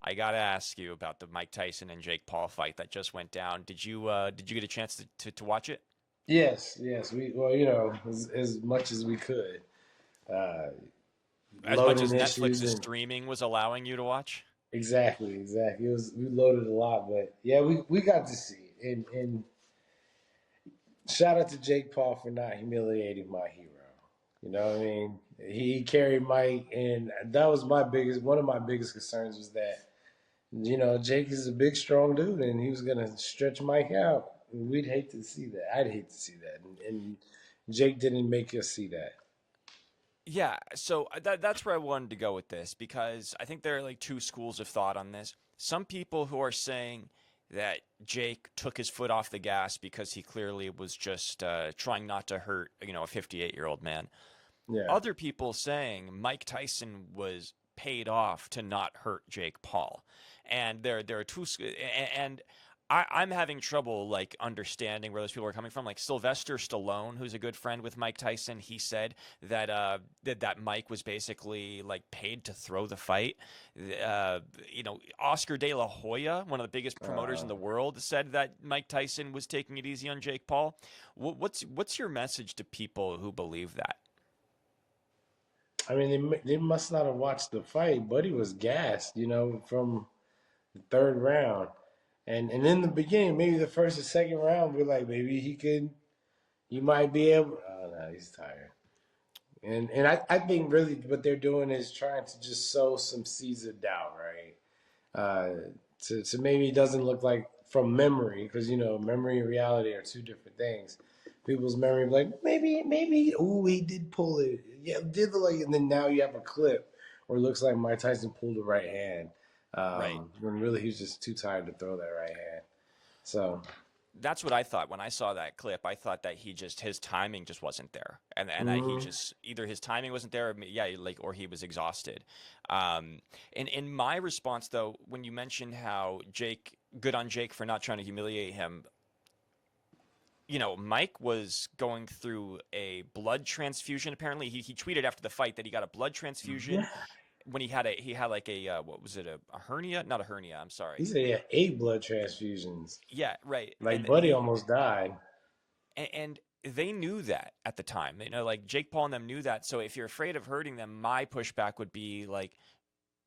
I gotta ask you about the Mike Tyson and Jake Paul fight that just went down. Did you get a chance to watch it? Yes, yes. As much as we could. Uh, As much Loading as issues Netflix's and streaming was allowing you to watch? exactly. It was we loaded a lot, but yeah, we got to see it. And shout out to Jake Paul for not humiliating my hero. You know what I mean? He carried Mike, and that was one of my biggest concerns was that Jake is a big, strong dude, and he was gonna stretch Mike out. We'd hate to see that. I'd hate to see that, and Jake didn't make us see that. Yeah, so that's where I wanted to go with this because I think there are like two schools of thought on this. Some people who are saying that Jake took his foot off the gas because he clearly was just trying not to hurt, a 58-year-old man. Yeah. Other people saying Mike Tyson was paid off to not hurt Jake Paul, and there are and I'm having trouble like understanding where those people are coming from. Like Sylvester Stallone, who's a good friend with Mike Tyson, he said that that Mike was basically like paid to throw the fight. Oscar De La Hoya, one of the biggest promoters Uh, in the world, said that Mike Tyson was taking it easy on Jake Paul. What's your message to people who believe that? I mean, they must not have watched the fight. Buddy was gassed, from the third round, and in the beginning, maybe the first or second round, we're like, maybe he might be able. Oh no, he's tired. And I think really what they're doing is trying to just sow some seeds of doubt, right? To maybe it doesn't look like from memory, because memory and reality are two different things. People's memory, like maybe, oh, he did pull it, yeah, did the like, and then now you have a clip where it looks like Mike Tyson pulled the right hand, Right. when really he was just too tired to throw that right hand. So That's what I thought when I saw that clip. I thought that his timing just wasn't there, and that he mhm. just either his timing wasn't there, yeah, like or he was exhausted. And in my response though, when you mentioned how good on Jake for not trying to humiliate him, Mike was going through a blood transfusion. Apparently, he tweeted after the fight that he got a blood transfusion Yeah, when he had like a what was it, a hernia? Not a hernia. I'm he sorry. said he had 8 blood transfusions. Yeah, right. Like And Buddy he almost died. and they knew that at the time. Like Jake Paul and them knew that. So if you're afraid of hurting them, my pushback would be like,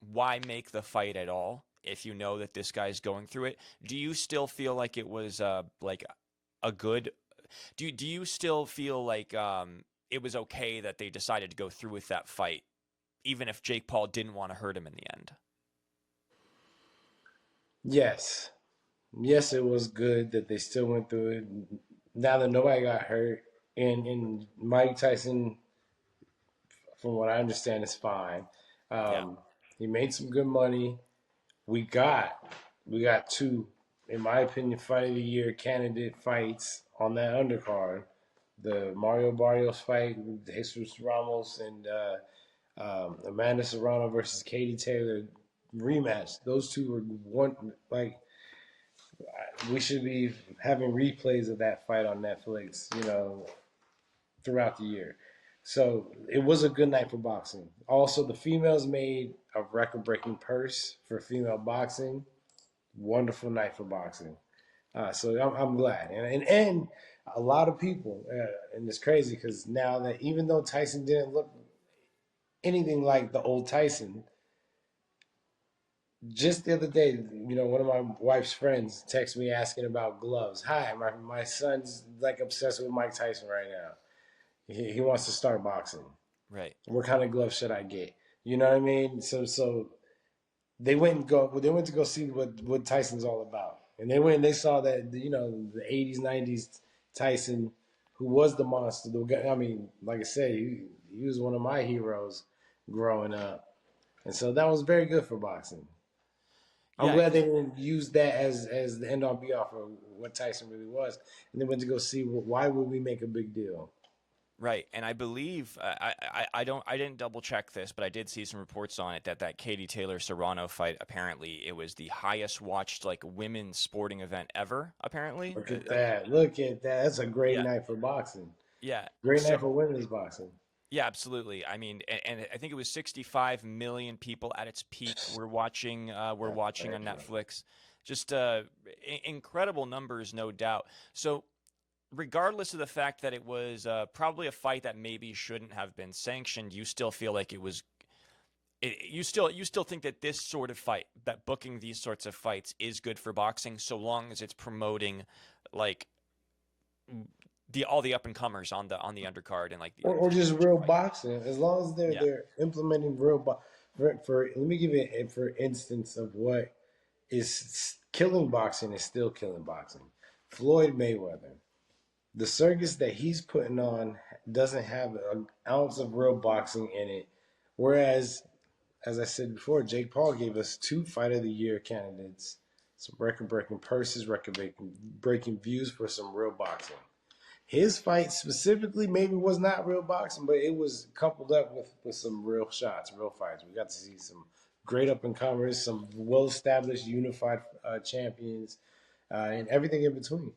why make the fight at all if you know that this guy's going through it? Do you still feel like it was like a good? Do you still feel like it was okay that they decided to go through with that fight, even if Jake Paul didn't want to hurt him in the end? Yes, yes, it was good that they still went through it. Now that nobody got hurt, and Mike Tyson, from what I understand, is fine. Yeah. Um, he made some good money. We got we got two, in my opinion, fight of the year candidate fights on that undercard. The Mario Barrios fight with Jesus Ramos and Amanda Serrano versus Katie Taylor rematch. Those two were one like we should be having replays of that fight on Netflix, throughout the year. So it was a good night for boxing. Also, the females made a record breaking purse for female boxing. Wonderful night for boxing. So I'm glad. And a lot of people, and it's crazy because now that even though Tyson didn't look anything like the old Tyson, just the other day, one of my wife's friends texted me asking about gloves. Hi, my son's like obsessed with Mike Tyson right now. He wants to start boxing. Right. What kind of gloves should I get? You know what I mean? So they went to go see what Tyson's all about, and they went and they saw that the '80s '90s Tyson, who was the monster. The guy, I mean, like I said, he was one of my heroes growing up, and so that was very good for boxing. I'm Yeah, glad they because didn't use that as the end all be all for what Tyson really was, and they went to go see why would we make a big deal. right, and I believe I didn't double check this, but I did see some reports on it that Katie Taylor Serrano fight apparently it was the highest watched like women's sporting event ever. Apparently, Look at that! Look at that! That's a great yeah, night for boxing. yeah. Great night for So women's boxing. Yeah, absolutely. I mean, and I think it was 65 million people at its peak were That's watching on crazy. Netflix. Just incredible numbers, no doubt. So, regardless of the fact that it was probably a fight that maybe shouldn't have been sanctioned, you still feel like it was you still think that this sort of fight, that booking these sorts of fights is good for boxing so long as it's promoting like the all the up and comers on the undercard and like Or the just championship real fight. boxing, as long as Yeah. they're implementing real for let me give you for instance of what is killing boxing is still killing boxing. Floyd Mayweather, the circus that he's putting on doesn't have an ounce of real boxing in it, whereas as I said before, Jake Paul gave us two Fight of the Year candidates, some record breaking purses, record breaking views for some real boxing. His fight specifically maybe was not real boxing, but it was coupled up with some real shots, real fights. We got to see some great up and comers, some well established unified champions, and everything in between.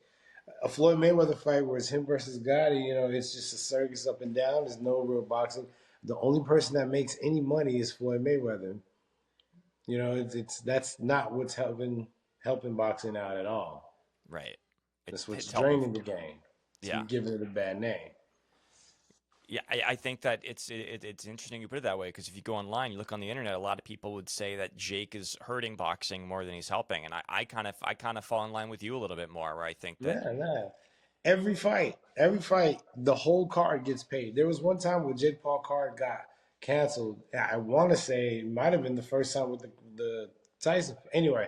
A Floyd Mayweather fight where it's him versus Gotti, it's just a circus up and down. There's no real boxing. The only person that makes any money is Floyd Mayweather. It's that's not what's helping boxing out at all. Right. That's what's It's helping. draining the game. It's Yeah. giving it a bad name. Yeah, I think that it's interesting you put it that way because if you go online, you look on the internet, a lot of people would say that Jake is hurting boxing more than he's helping, and I kind of fall in line with you a little bit more, where I think that Nah. Every fight, the whole card gets paid. There was one time where Jake Paul card got canceled. I want to say it might have been the first time with the Tyson. Anyway,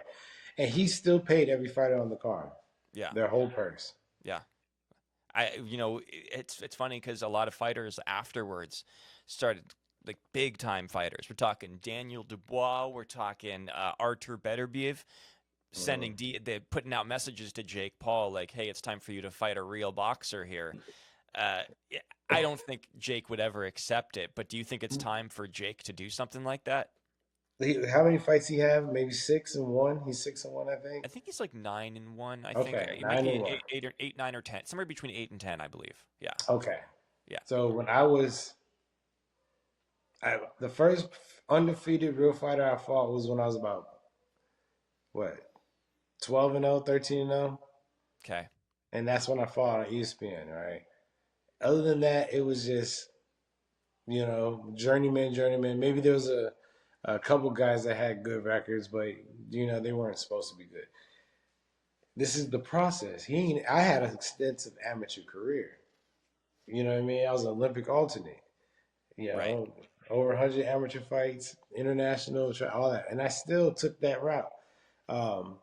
and he still paid every fighter on the card yeah, their whole purse. yeah. It's funny because a lot of fighters afterwards started like big time fighters. We're talking Daniel Dubois, we're talking Artur Beterbiev, Mhm. they're putting out messages to Jake Paul like, "Hey, it's time for you to fight a real boxer here." Uh, I don't think Jake would ever accept it, but do you think it's time for Jake to do something like that? How many fights he have? Maybe 6-1. He's 6-1, I think. I think he's like 9-1. I think Okay, it might nine be and one. eight or 8, 9 or 10, somewhere between 8 and 10, I believe. Yeah, Okay, yeah. so when the first undefeated real fighter I fought was when I was about what 12-0, 13-0, Okay, and that's when I fought on ESPN. Right. Other than that, it was just journeyman. Maybe there was a couple guys that had good records, but they weren't supposed to be good. This is the process. I had an extensive amateur career. You know what I mean? I was an Olympic alternate. You right. know, over 100 amateur fights, international, all that, and I still took that route. Um,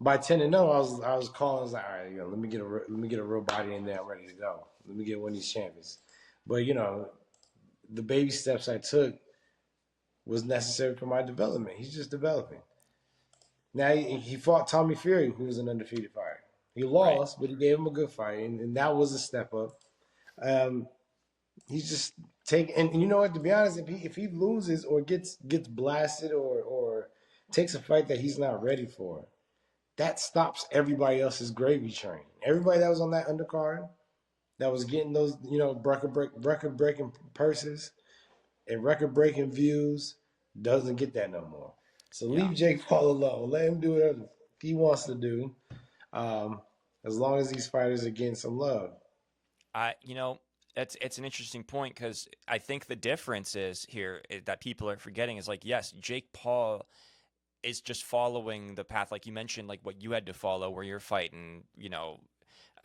by 10-0, I was calling. I was like, all right, let me get a real body in there. I'm ready to go. Let me get one of these champions. But the baby steps I took was necessary for my development. He's just developing. Now he fought Tommy Fury, who was an undefeated fighter. He Right. lost, but he gave him a good fight, and that was a step up. Um, he's just and you know what? To be honest, if he loses or gets blasted or takes a fight that he's not ready for, that stops everybody else's gravy train. Everybody that was on that undercard that was getting those record breaking purses and record breaking views doesn't get that no more. So Yeah. leave Jake Paul alone. Let him do whatever he wants to do. Um, as long as these fighters are getting some love. I, you know, it's an interesting point because I think the difference is here that people are forgetting is like, yes, Jake Paul is just following the path, like you mentioned, like what you had to follow, where you're fighting,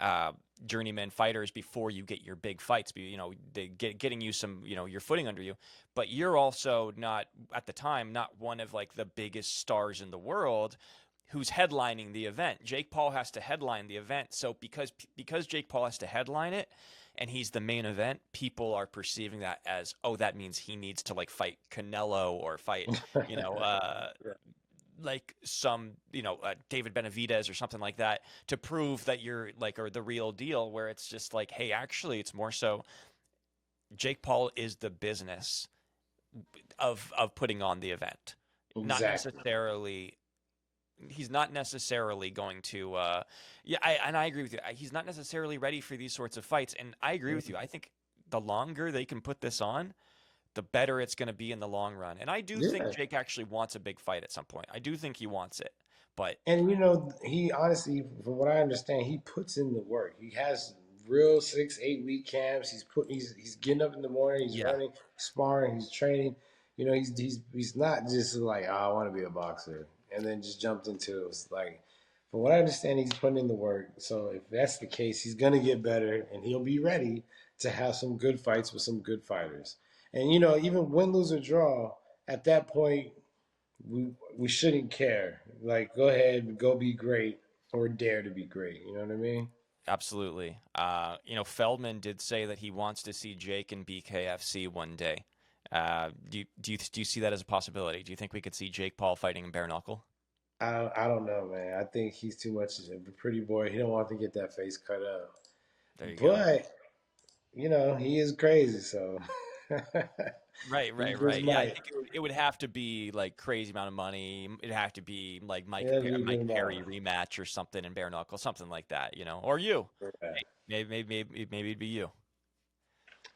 uh, journeyman fighters before you get your big fights. They getting you some, your footing under you. But you're also not at the time not one of like the biggest stars in the world who's headlining the event. Jake Paul has to headline the event. So because Jake Paul has to headline it and he's the main event, people are perceiving that as, oh, that means he needs to like fight Canelo or fight, you know, uh like some, David Benavidez or something like that to prove that you're like or the real deal. Where it's just like, hey, actually, it's more so Jake Paul is the business of putting on the event, not Exactly. necessarily he's not necessarily going to and I agree with you. He's not necessarily ready for these sorts of fights, and I agree with you. I think the longer they can put this on, the better it's going to be in the long run. And I do think Yeah. Jake actually wants a big fight at some point. I do think he wants it. But And he honestly, from what I understand, he puts in the work. He has real 6, 8 week camps. He's getting up in the morning. He's yeah, running, sparring. He's training. He's not just like, oh, I want to be a boxer, and then just jumped into it. It's like, from what I understand, he's putting in the work. So if that's the case, he's gonna get better, and he'll be ready to have some good fights with some good fighters. And even win, lose or draw, at that point, we shouldn't care. Like, go ahead, go be great, or dare to be great. You know what I mean? absolutely. Feldman did say that he wants to see Jake in BKFC one day. Do you see that as a possibility? Do you think we could see Jake Paul fighting in bare knuckle? I don't know, man. I think he's too much of a pretty boy. He don't want to get that face cut up. There you go. But he is crazy, so Right, he right, just right. Yeah, I might. think it would have to be like crazy amount of money. It'd have to be like It'll be a good Mike amount. Perry rematch or something in bare knuckle, something like that, or you. Yeah. Hey, maybe it'd be you.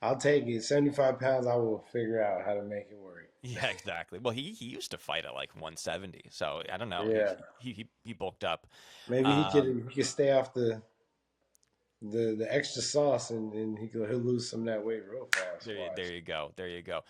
I'll take it. 75 pounds. I will figure out how to make it work. Yeah, exactly. Well, he used to fight at like 170, so I don't know. Yeah. He bulked up. Maybe Um, he could stay off the extra sauce, and he'll lose some of that weight real fast. there Watch. you go. There you go.